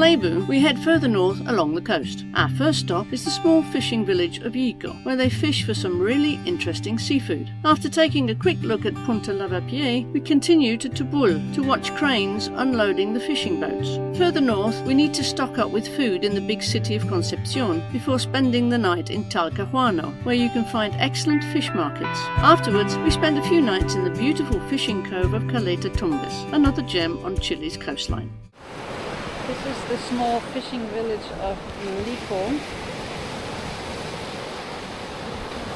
Lebu, we head further north along the coast. Our first stop is the small fishing village of Llico, where they fish for some really interesting seafood. After taking a quick look at Punta Lavapié, we continue to Tubul to watch cranes unloading the fishing boats. Further north, we need to stock up with food in the big city of Concepcion before spending the night in Talcahuano, where you can find excellent fish markets. Afterwards, we spend a few nights in the beautiful fishing cove of Caleta Tumbes, another gem on Chile's coastline. This is the small fishing village of Llico.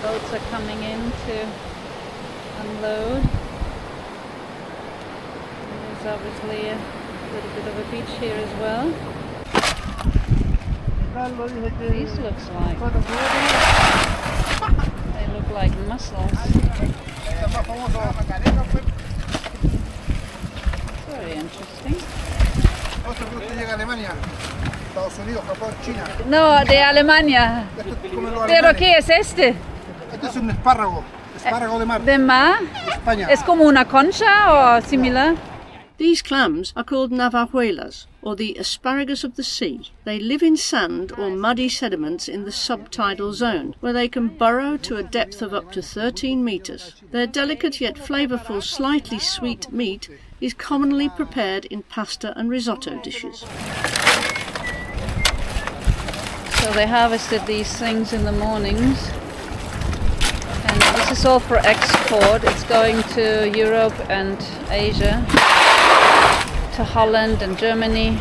Boats are coming in to unload. There's obviously a little bit of a beach here as well. These looks like they look like mussels. Very interesting. No, de Alemania. ¿Pero qué es este? Este es un espárrago de mar. ¿De mar? España. ¿Es como una concha o similar? These clams are called navajuelas, or the asparagus of the sea. They live in sand or muddy sediments in the subtidal zone, where they can burrow to a depth of up to 13 meters. Their delicate yet flavorful, slightly sweet meat is commonly prepared in pasta and risotto dishes. So they harvested these things in the mornings, and this is all for export. It's going to Europe and Asia, to Holland and Germany.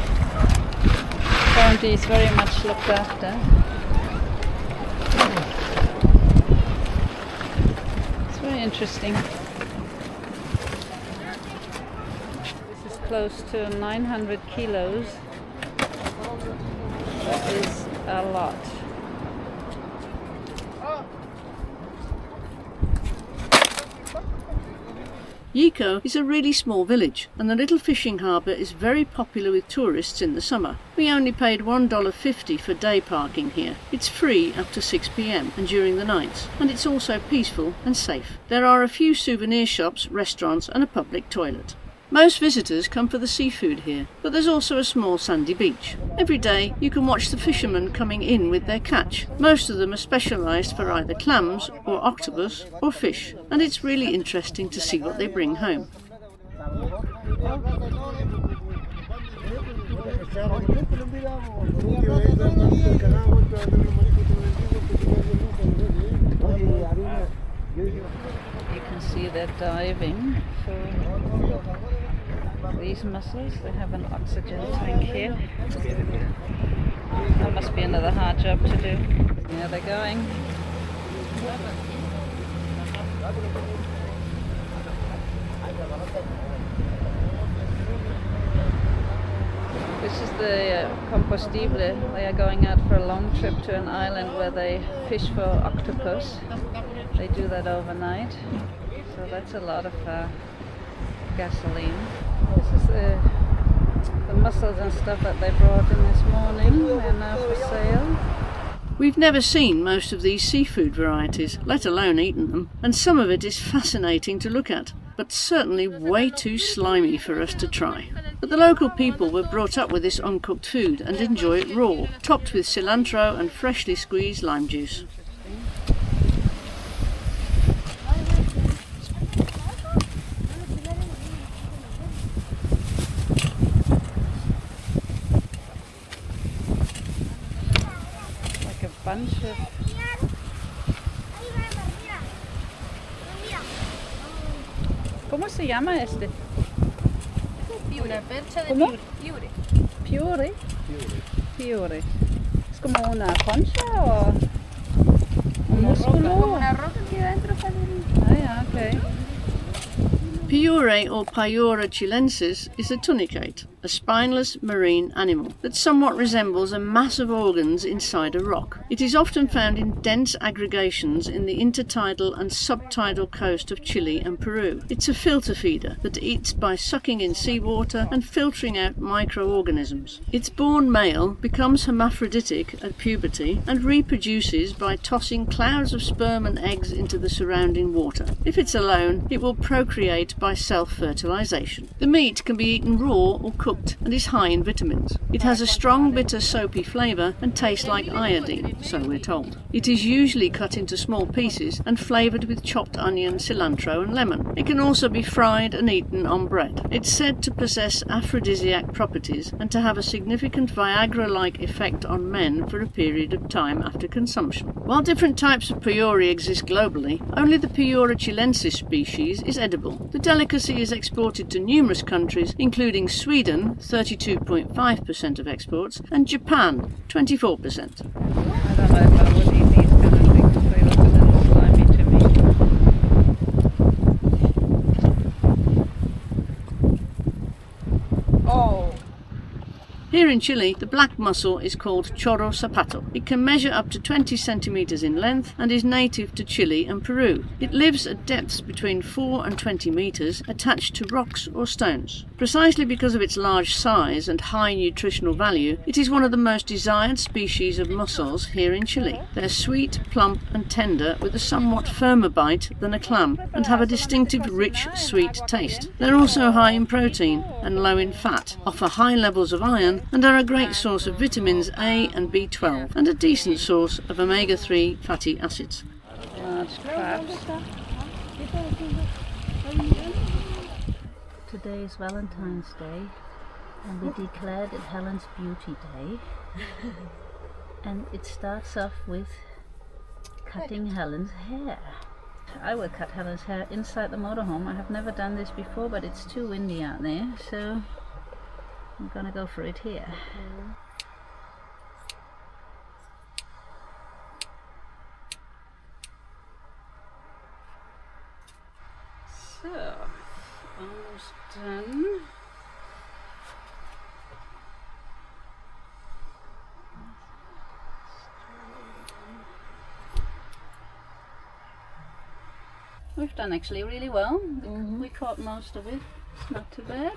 Apparently it's very much looked after. It's very interesting. This is close to 900 kilos. That is a lot. Llico is a really small village, and the little fishing harbour is very popular with tourists in the summer. We only paid $1.50 for day parking here. It's free up to 6 p.m. and during the nights, and it's also peaceful and safe. There are a few souvenir shops, restaurants and a public toilet. Most visitors come for the seafood here, but there's also a small sandy beach. Every day you can watch the fishermen coming in with their catch. Most of them are specialised for either clams or octopus or fish, and it's really interesting to see what they bring home. You can see they're diving for these mussels. They have an oxygen tank here. That must be another hard job to do. Yeah, they're going. This is the compostible. They are going out for a long trip to an island where they fish for octopus. They do that overnight, so that's a lot of gasoline. This is the mussels and stuff that they brought in this morning. They're now for sale. We've never seen most of these seafood varieties, let alone eaten them, and some of it is fascinating to look at, but certainly way too slimy for us to try. But the local people were brought up with this uncooked food and enjoy it raw, topped with cilantro and freshly squeezed lime juice. Bunch of ¿Cómo se llama este? Una percha de ¿Cómo? piure. Piure. Piure. ¿Es como una concha o un músculo? Como una roca que adentro sale. Ah, yeah, okay. Piure or Paiura chilensis is a tunicate, a spineless marine animal that somewhat resembles a mass of organs inside a rock. It is often found in dense aggregations in the intertidal and subtidal coast of Chile and Peru. It's a filter feeder that eats by sucking in seawater and filtering out microorganisms. Its born male becomes hermaphroditic at puberty and reproduces by tossing clouds of sperm and eggs into the surrounding water. If it's alone, it will procreate by self-fertilization. The meat can be eaten raw or cooked cooked and is high in vitamins. It has a strong, bitter, soapy flavour and tastes like iodine, so we're told. It is usually cut into small pieces and flavoured with chopped onion, cilantro and lemon. It can also be fried and eaten on bread. It's said to possess aphrodisiac properties and to have a significant Viagra-like effect on men for a period of time after consumption. While different types of Payori exist globally, only the Payora chilensis species is edible. The delicacy is exported to numerous countries, including Sweden, 32.5% of exports, and Japan, 24%. I don't know if I would eat these kind of things. They look a little slimy to me. Oh! Here in Chile, the black mussel is called chorro zapato. It can measure up to 20 centimeters in length and is native to Chile and Peru. It lives at depths between 4 and 20 meters, attached to rocks or stones. Precisely because of its large size and high nutritional value, it is one of the most desired species of mussels here in Chile. They're sweet, plump and tender with a somewhat firmer bite than a clam and have a distinctive rich, sweet taste. They're also high in protein and low in fat, offer high levels of iron and are a great source of vitamins A and B12 and a decent source of omega-3 fatty acids. Large crabs. Today is Valentine's Day and we declared it Helen's Beauty Day. And it starts off with cutting Helen's hair. I will cut Helen's hair inside the motorhome. I have never done this before, but it's too windy out there, so I'm gonna go for it here. So, almost done. We've done actually really well. We caught most of it. It's not too bad.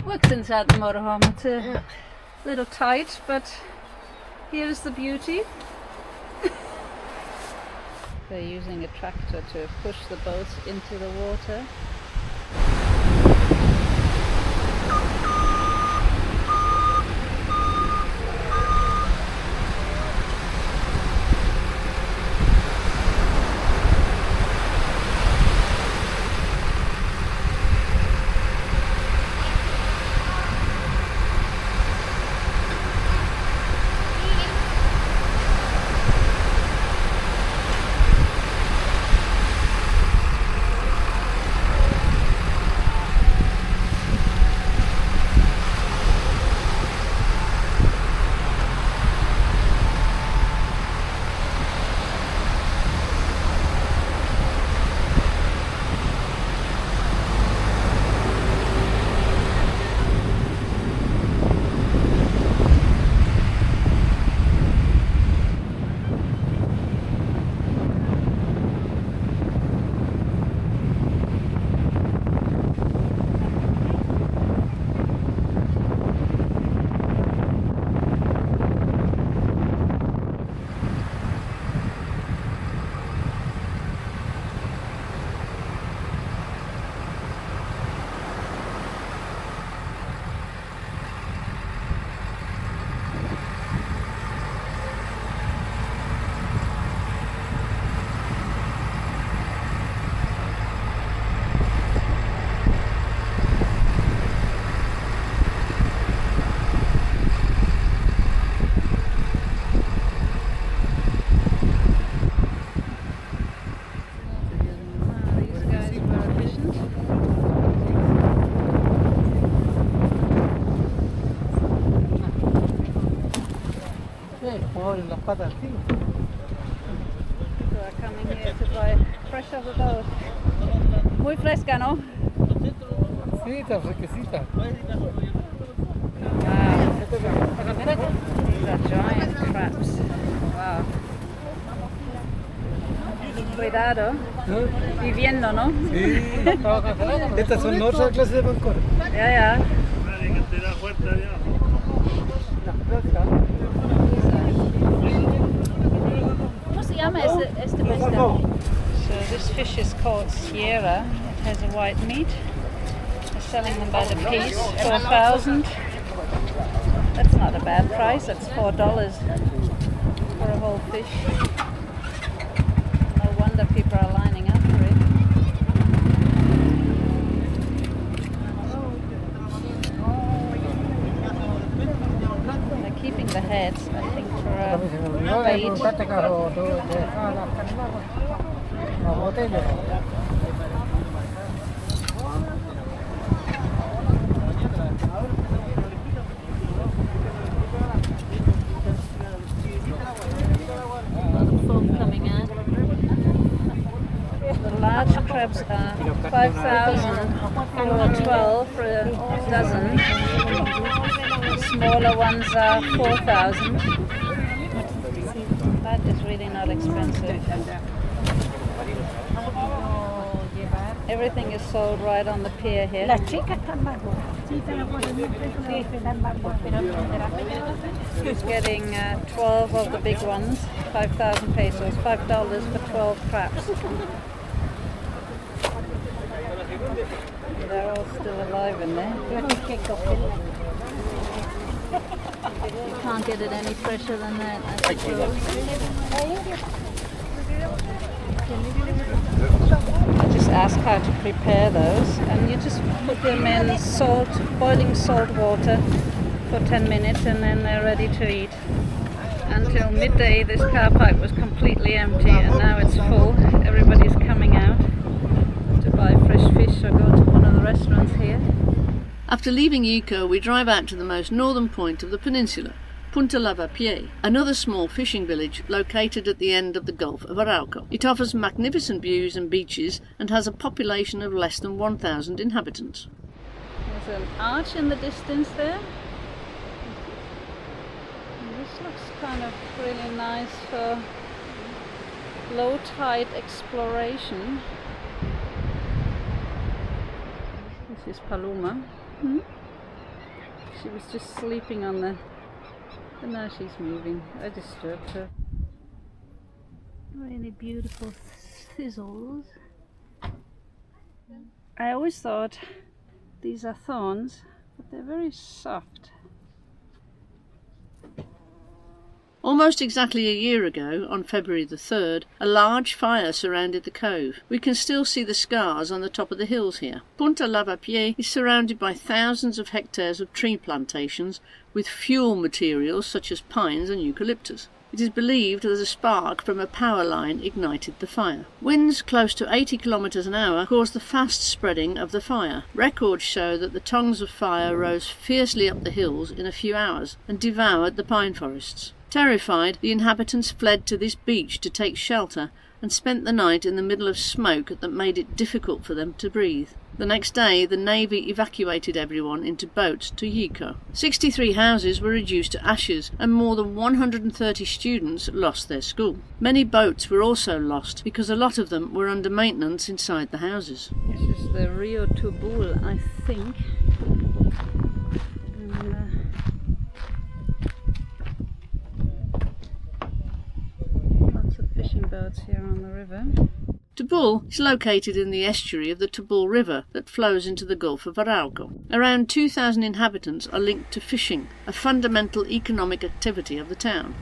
Works inside the motorhome. It's a little tight, but here's the beauty. They're using a tractor to push the boats into the water. patas, sí. So are coming here to buy fresh off the boat. Muy fresca, ¿no? Sí, está fresquecita. Wow. These are giant crabs. Wow. Cuidado. Viviendo, ¿no? Sí, estas son otra clase de bancor. Ya, ya. ¿Cómo se llama este pescado? So this fish is called Sierra. It has a white meat, a selling them by the piece, 4,000. That's not a bad price, that's $4 for a whole fish. No wonder people are lining up for it. They're keeping the heads, I think, for a bait. Large crabs are 5,000 or 12 for a dozen. Smaller ones are 4,000. That is really not expensive. Everything is sold right on the pier here. He's getting 12 of the big ones, 5,000 pesos, $5 for 12 crabs. They're all still alive in there. You can't get it any fresher than that, I suppose. I just ask how to prepare those, and you just put them in boiling salt water for 10 minutes, and then they're ready to eat. Until midday this car park was completely empty, and now it's full. Everybody's coming out to buy fresh fish or go to one of the restaurants here. After leaving Llico, we drive out to the most northern point of the peninsula, Punta Lavapié, another small fishing village located at the end of the Gulf of Arauco. It offers magnificent views and beaches and has a population of less than 1,000 inhabitants. There's an arch in the distance there. And this looks kind of really nice for low tide exploration. This is Paloma. She was just sleeping on the... But now she's moving. I disturbed her. Really beautiful thistles. I always thought these are thorns, but they're very soft. Almost exactly a year ago, on February the 3rd, a large fire surrounded the cove. We can still see the scars on the top of the hills here. Punta Lavapié is surrounded by thousands of hectares of tree plantations with fuel materials such as pines and eucalyptus. It is believed that a spark from a power line ignited the fire. Winds close to 80 kilometers an hour caused the fast spreading of the fire. Records show that the tongues of fire rose fiercely up the hills in a few hours and devoured the pine forests. Terrified, the inhabitants fled to this beach to take shelter and spent the night in the middle of smoke that made it difficult for them to breathe. The next day, the Navy evacuated everyone into boats to Llico. 63 houses were reduced to ashes and more than 130 students lost their school. Many boats were also lost because a lot of them were under maintenance inside the houses. This is the Rio Tubul, I think. Fishing boats here on the river. Tubul is located in the estuary of the Tubul River that flows into the Gulf of Arauco. Around 2,000 inhabitants are linked to fishing, a fundamental economic activity of the town.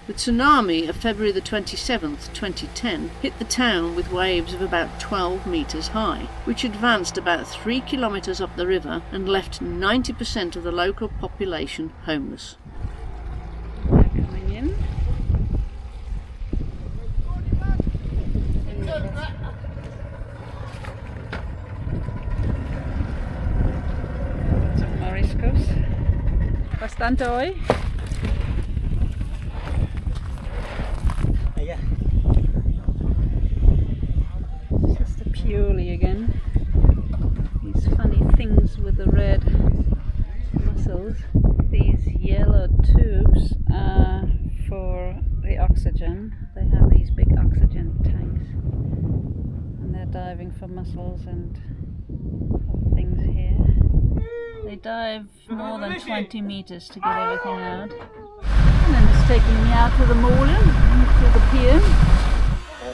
The tsunami of February the 27th, 2010 hit the town with waves of about 12 metres high, which advanced about 3 kilometres up the river and left 90% of the local population homeless. They're coming in. Mariscos. Bastante hoy. This is the purely again. These funny things with the red mussels. These yellow tubes are for the oxygen. They have these big oxygen tanks. And they're diving for mussels and other things here. They dive more than 20 meters to get everything out. And then it's taking me out to the mooring, to the pier.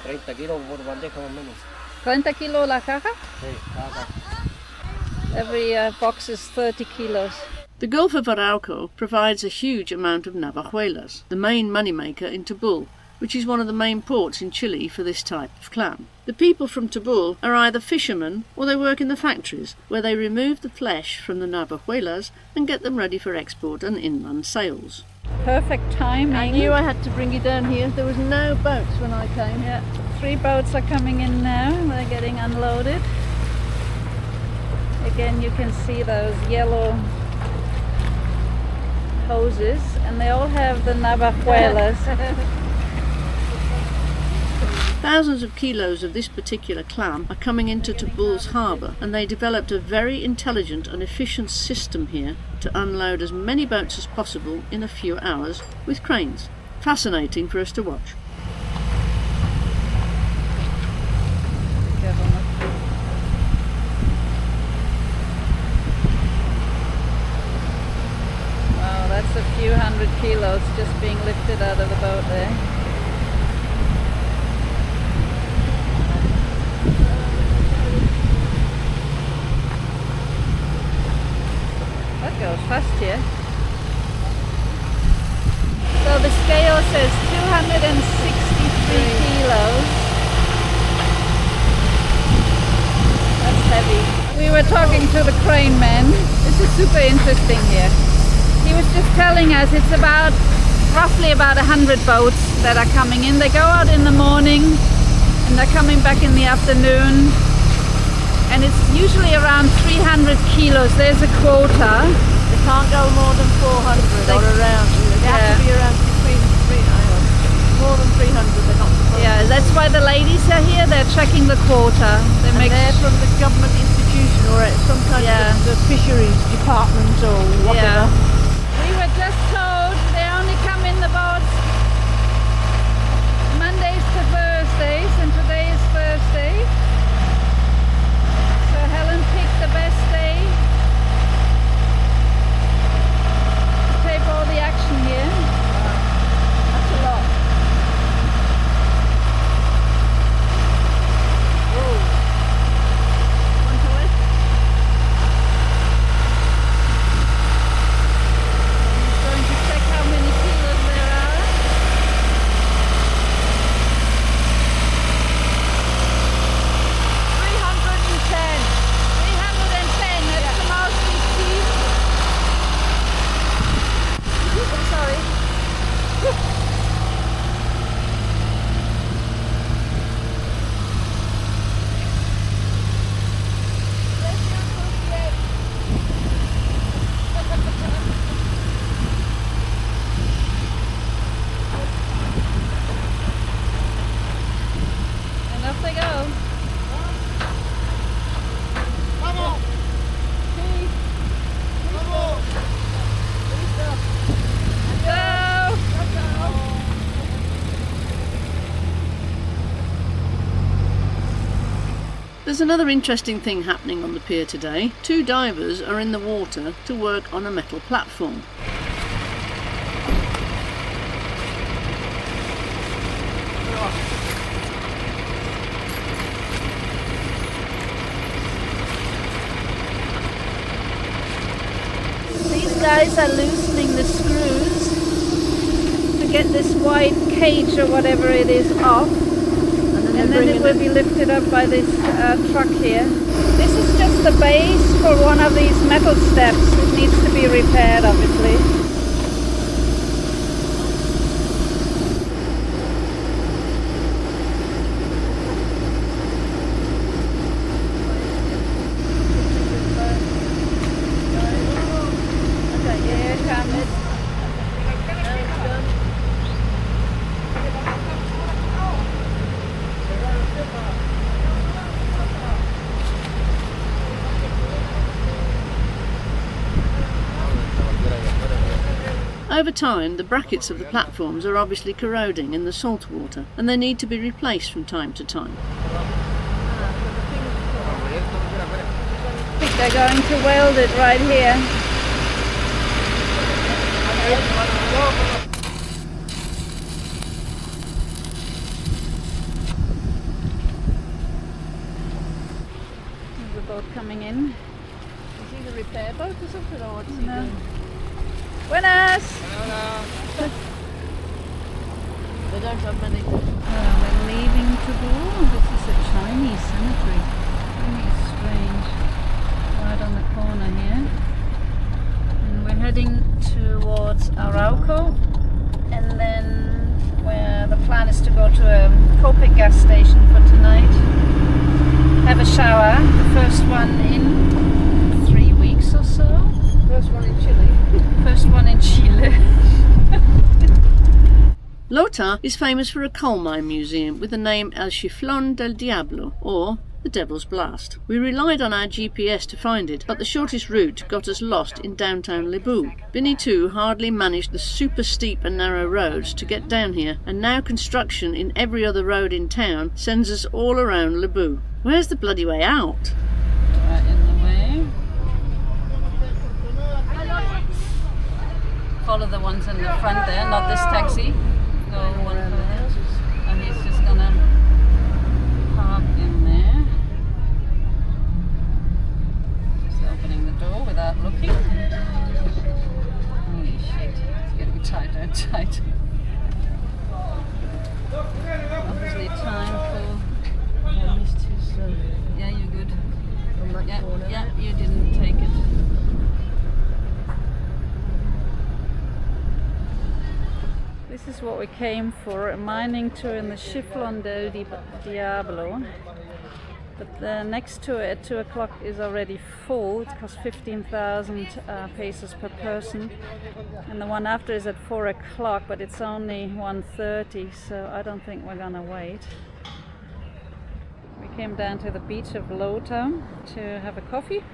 30 kilos por bandeja más o menos. 30 kilos la caja. Sí, cada caja. Every box is 30 kilos. The Gulf of Arauco provides a huge amount of navajuelas, the main moneymaker in Tubul, which is one of the main ports in Chile for this type of clam. The people from Tubul are either fishermen or they work in the factories, where they remove the flesh from the navajuelas and get them ready for export and inland sales. Perfect timing. I knew I had to bring you down here. There was no boats when I came. Yeah, 3 boats are coming in now. They're getting unloaded. Again, you can see those yellow hoses, and they all have the navajuelas. Thousands of kilos of this particular clam are coming into Tubul's harbour, and they developed a very intelligent and efficient system here to unload as many boats as possible in a few hours with cranes. Fascinating for us to watch. Wow, that's a few hundred kilos just being lifted out of the boat there. Goes fast here. So the scale says 263 kilos. That's heavy. We were talking to the crane man. This is super interesting here. He was just telling us it's about roughly about 100 boats that are coming in. They go out in the morning and they're coming back in the afternoon. And it's usually around 300 kilos. There's a quota. They can't go more than 400 or around. They have to be around between more than 300. They're not supposed to. Yeah, that's why the ladies are here. They're checking the quota. They're from the government institution or some kind of the fisheries department or whatever. Yeah. We were just told they only come in the boats Mondays to Thursdays, and today is Thursday. So Helen picked the best day to tape all the action here. That's a lot. Whoa. Want to lift? I'm going to check how many kilos there are. 310. 310, that's the most we've seen. I'm sorry. And off they go. There's another interesting thing happening on the pier today. 2 divers are in the water to work on a metal platform. These guys are loosening the screws to get this white cage or whatever it is off. And then it will be lifted up by this truck here. This is just the base for one of these metal steps. It needs to be repaired, obviously. Okay, here it comes. Over time, the brackets of the platforms are obviously corroding in the salt water, and they need to be replaced from time to time. I think they're going to weld it right here. There's a boat coming in. repair boat or something, or what's he No. doing? Buenas! They don't have many. We're leaving Tubul. This is a Chinese cemetery. Really strange. Right on the corner here. And we're heading towards Arauco. And then the plan is to go to a Copic gas station for tonight. Have a shower. The first one in 3 weeks or so. First one in Chile. First one in Chile. Lota is famous for a coal mine museum with the name El Chiflón del Diablo, or the Devil's Blast. We relied on our GPS to find it, but the shortest route got us lost in downtown Lebu. Vinny too hardly managed the super steep and narrow roads to get down here, and now construction in every other road in town sends us all around Lebu. Where's the bloody way out? Right in the way. Follow the ones in the front there, not this taxi. Go one there. And he's just gonna park in there. Just opening the door without looking. Holy shit, it's getting tighter and tighter. Obviously time for... Yeah, you're good. Yeah, you didn't take it. This is what we came for, a mining tour in the Chiflón del Diablo. But the next tour at 2 o'clock is already full. It costs 15,000 pesos per person. And the one after is at 4 o'clock, but it's only 1:30, so I don't think we're gonna wait. We came down to the beach of Lota to have a coffee.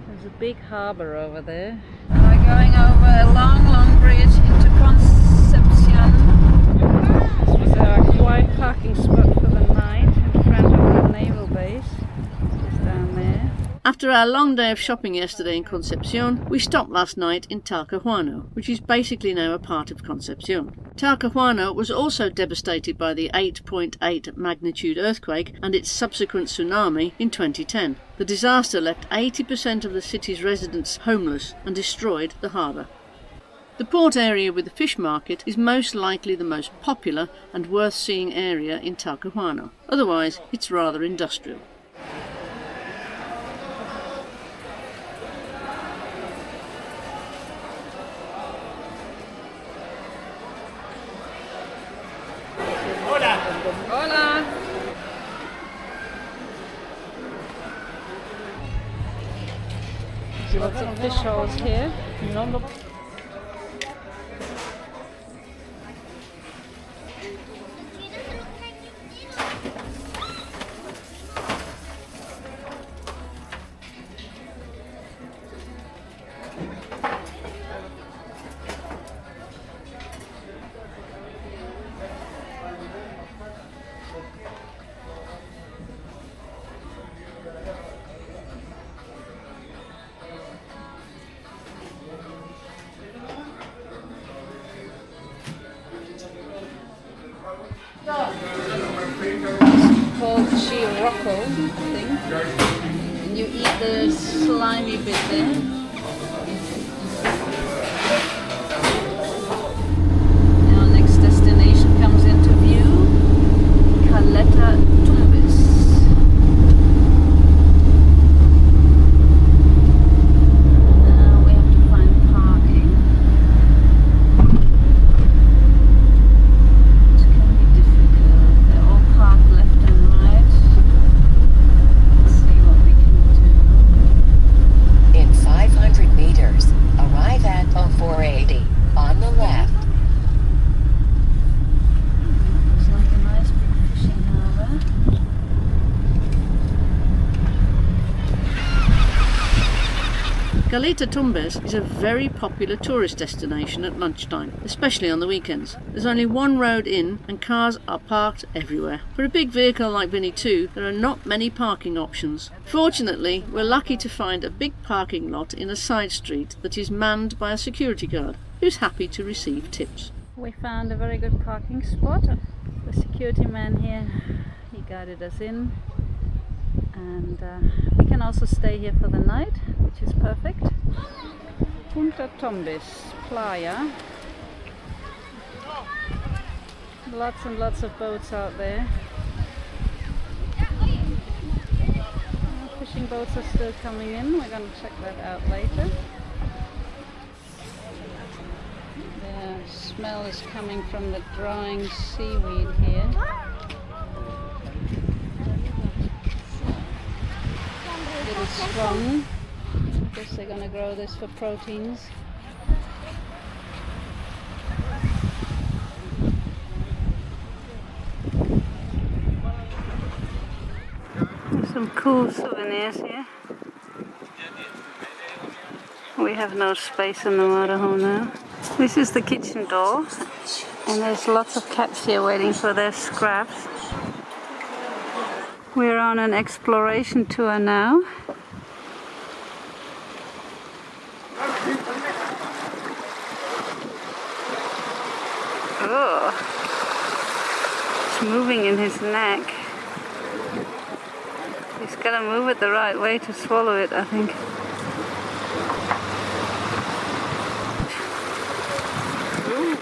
There's a big harbour over there. And we're going over a long bridge into Concepcion. This was our quiet parking spot for the night in front of the naval base. Just down there. After our long day of shopping yesterday in Concepcion, we stopped last night in Talcahuano, which is basically now a part of Concepcion. Talcahuano was also devastated by the 8.8 magnitude earthquake and its subsequent tsunami in 2010. The disaster left 80% of the city's residents homeless and destroyed the harbour. The port area with the fish market is most likely the most popular and worth seeing area in Talcahuano. Otherwise, it's rather industrial. Hola! There's lots of fish holes here. Called Chirocco thing, and you eat the slimy bit there. Our next destination comes into view, Caleta Tumbes. Now we have to find parking. It can be difficult. They're all parked left and right. Let's see what we can do. In 500 meters, arrive at 480 on the left. Looks like a nice big fishing harbour. Caleta Tumbes is a very popular tourist destination at lunchtime, especially on the weekends. There's only one road in and cars are parked everywhere. For a big vehicle like Vinny 2, there are not many parking options. Fortunately, we're lucky to find a big parking lot in a side street that is manned by a security guard who's happy to receive tips. We found a very good parking spot. The security man here, he guided us in, and we can also stay here for the night, which is perfect. Punta Tumbes Playa. Lots and lots of boats out there. Fishing boats are still coming in. We're going to check that out later. The smell is coming from the drying seaweed here. A little strong. I guess they're going to grow this for proteins. Some cool souvenirs here. We have no space in the motorhome now. This is the kitchen door, and there's lots of cats here waiting for their scraps. We're on an exploration tour now. Oh, it's moving in his neck. He's got to move it the right way to swallow it, I think. Ooh.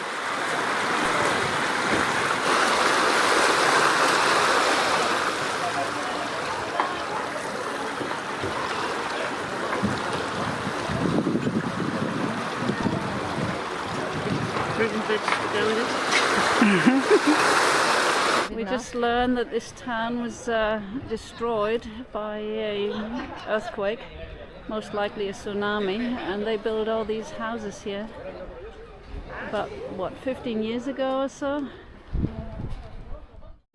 Fruit and veg to go with it. We just learned that this town was destroyed by an earthquake, most likely a tsunami, and they built all these houses here about, 15 years ago or so?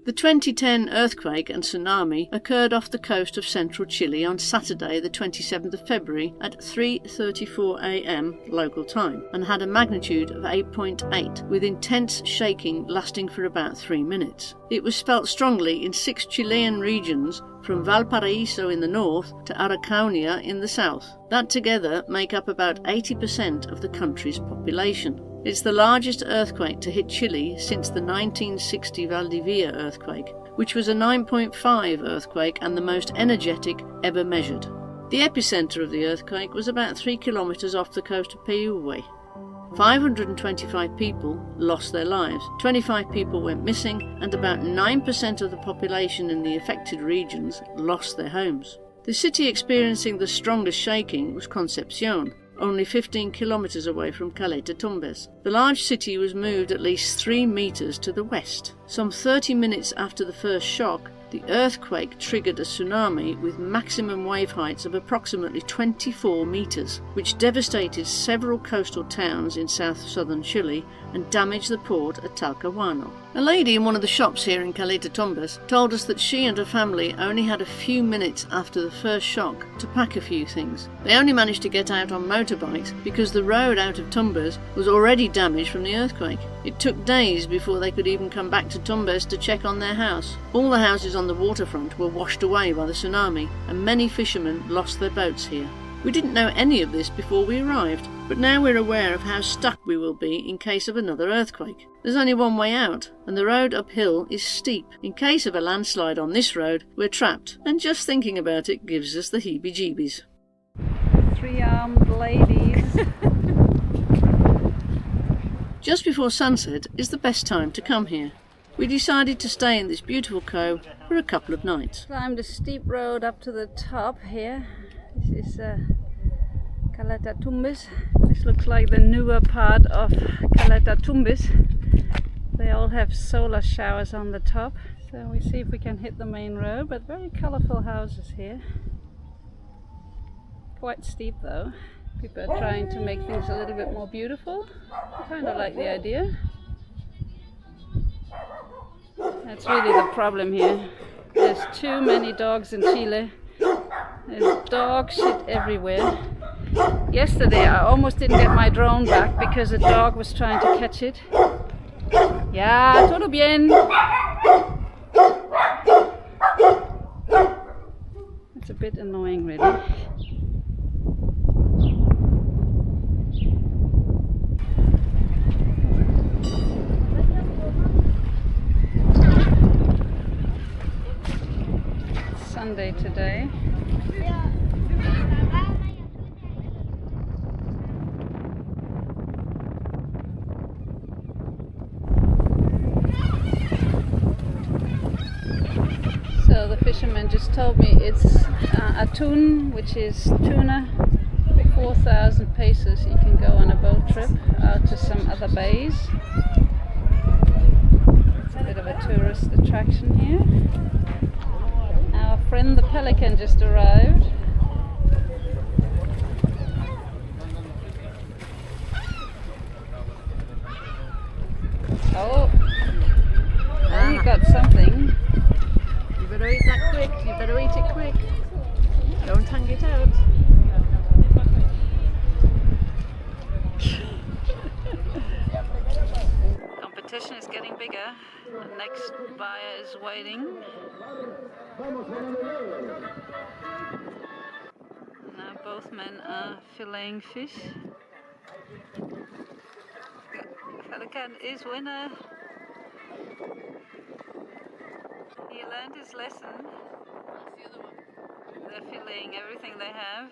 The 2010 earthquake and tsunami occurred off the coast of central Chile on Saturday the 27th of February at 3:34 a.m. local time and had a magnitude of 8.8 with intense shaking lasting for about 3 minutes. It was felt strongly in 6 Chilean regions from Valparaiso in the north to Araucanía in the south. That together make up about 80% of the country's population. It's the largest earthquake to hit Chile since the 1960 Valdivia earthquake, which was a 9.5 earthquake and the most energetic ever measured. The epicenter of the earthquake was about 3 kilometers off the coast of Peiúbe. 525 people lost their lives, 25 people went missing, and about 9% of the population in the affected regions lost their homes. The city experiencing the strongest shaking was Concepcion, only 15 kilometers away from Caleta Tumbes. The large city was moved at least 3 meters to the west. Some 30 minutes after the first shock, the earthquake triggered a tsunami with maximum wave heights of approximately 24 meters, which devastated several coastal towns in southern Chile and damaged the port at Talcahuano. A lady in one of the shops here in Caleta Tumbes told us that she and her family only had a few minutes after the first shock to pack a few things. They only managed to get out on motorbikes because the road out of Tumbes was already damaged from the earthquake. It took days before they could even come back to Tumbes to check on their house. All the houses on the waterfront were washed away by the tsunami, and many fishermen lost their boats here. We didn't know any of this before we arrived, but now we're aware of how stuck we will be in case of another earthquake. There's only one way out, and the road uphill is steep. In case of a landslide on this road, we're trapped, and just thinking about it gives us the heebie-jeebies. 3-armed ladies. Just before sunset is the best time to come here. We decided to stay in this beautiful cove for a couple of nights. Climbed a steep road up to the top here. This is Caleta Tumbes. This looks like the newer part of Caleta Tumbes. They all have solar showers on the top. So we see if we can hit the main road, but very colourful houses here. Quite steep though. People are trying to make things a little bit more beautiful. I kind of like the idea. That's really the problem here. There's too many dogs in Chile. There's dog shit everywhere. Yesterday I almost didn't get my drone back because a dog was trying to catch it. Ya, todo bien. It's a bit annoying really. Sunday today. So the fisherman just told me it's atún, which is tuna. 4,000 paces you can go on a boat trip out to some other bays. It's a bit of a tourist attraction here. Our friend the pelican just arrived. Oh, you got something. You better eat that quick, you better eat it quick. Don't hang it out. Competition is getting bigger. The next buyer is waiting. Now both men are filleting fish. Pelican is winner. He learned his lesson. They're filleting everything they have.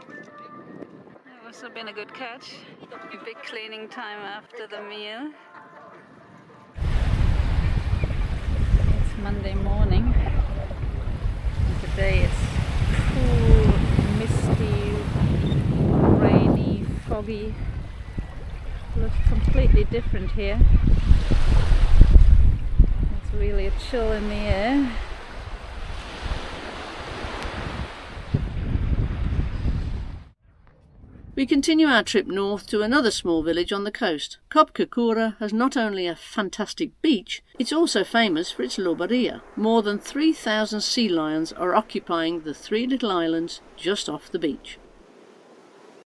It must have been a good catch. A big cleaning time after the meal. It's Monday morning. And today it's cool, misty, rainy, foggy. Looks completely different here. It's really a chill in the air. We continue our trip north to another small village on the coast. Copacabana has not only a fantastic beach, it's also famous for its loberia. More than 3,000 sea lions are occupying the three little islands just off the beach.